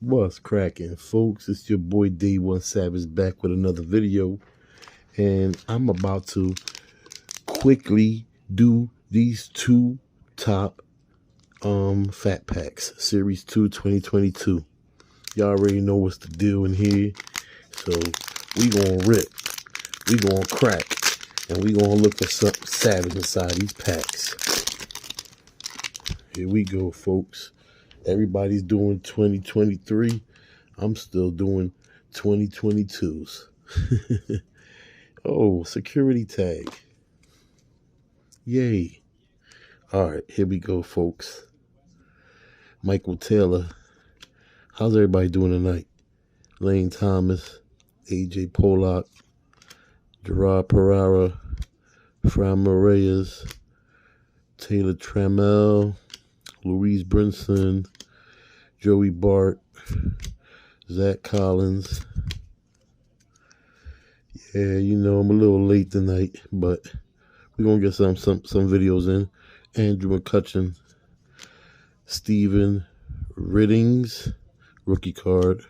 What's cracking, folks? It's your boy Day One Savage back with another video, and I'm about to quickly do these two top fat packs, Series 2 2022. Y'all already know what's the deal in here, so we gonna rip, we gonna crack, and we gonna look for something savage inside these packs. Here we go, folks. Everybody's doing 2023. I'm still doing 2022s. Oh, security tag. Yay. All right, here we go, folks. Michael Taylor. How's everybody doing tonight? Lane Thomas, AJ Pollock, Gerard Pereira, Fran Reyes, Taylor Trammell, Louise Brinson, Joey Bart, Zach Collins. Yeah, you know, I'm a little late tonight, but we're going to get some videos in. Andrew McCutcheon, Steven Riddings, rookie card,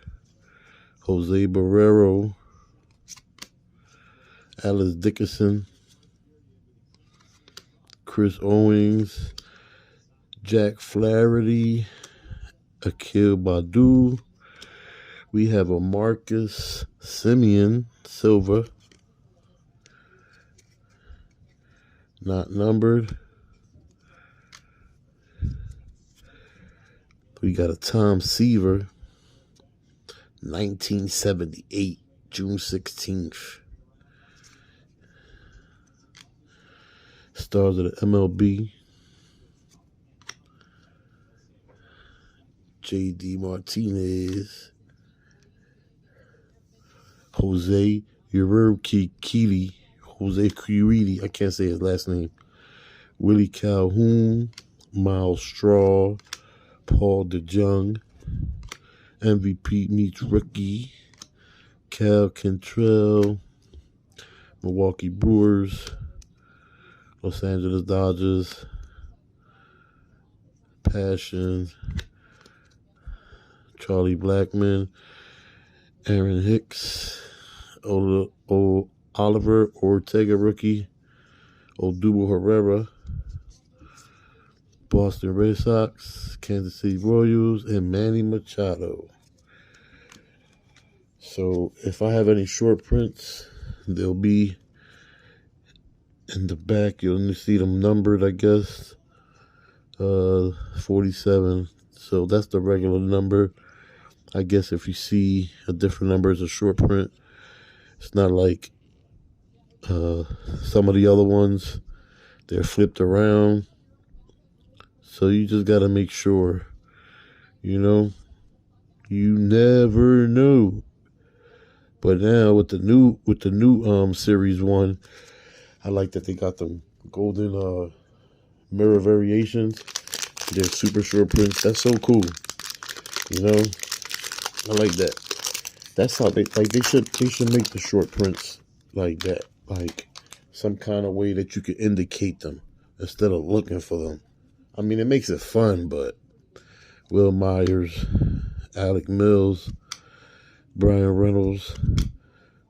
Jose Barrero, Alice Dickerson, Chris Owings, Jack Flaherty, Akil Badu. We have a Marcus Simeon Silver, not numbered. We got a Tom Seaver, 1978, June 16th. Stars of the MLB. J.D. Martinez. Jose Urquidy. Jose Urquidy. I can't say his last name. Willie Calhoun. Miles Straw. Paul DeJong. MVP meets rookie. Cal Quantrill. Milwaukee Brewers. Los Angeles Dodgers. Passion. Charlie Blackmon. Aaron Hicks. Oliver Ortega rookie. Odubel Herrera. Boston Red Sox, Kansas City Royals, and Manny Machado. So if I have any short prints, they'll be in the back. You'll see them numbered, I guess. 47. So that's the regular number. I guess if you see a different number as a short print, it's not like some of the other ones. They're flipped around. So you just got to make sure, you know, you never know. But now with the new Series 1, I like that they got them golden mirror variations. They're super short prints. That's so cool. You know, I like that. That's how they should make the short prints like that. Like some kind of way that you could indicate them instead of looking for them. I mean, it makes it fun, but Will Myers, Alec Mills, Brian Reynolds,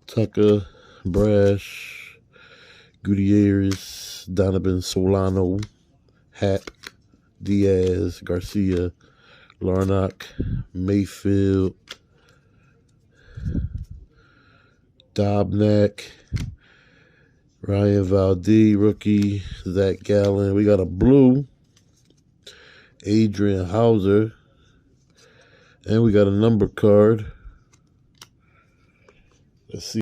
Tucker, Brash, Gutierrez, Donovan Solano, Happ, Diaz, Garcia, Larnach, Mayfield, Dobnak, Ryan Valdez, rookie, Zach Gallen. We got a blue, Adrian Hauser, and we got a number card. Let's see.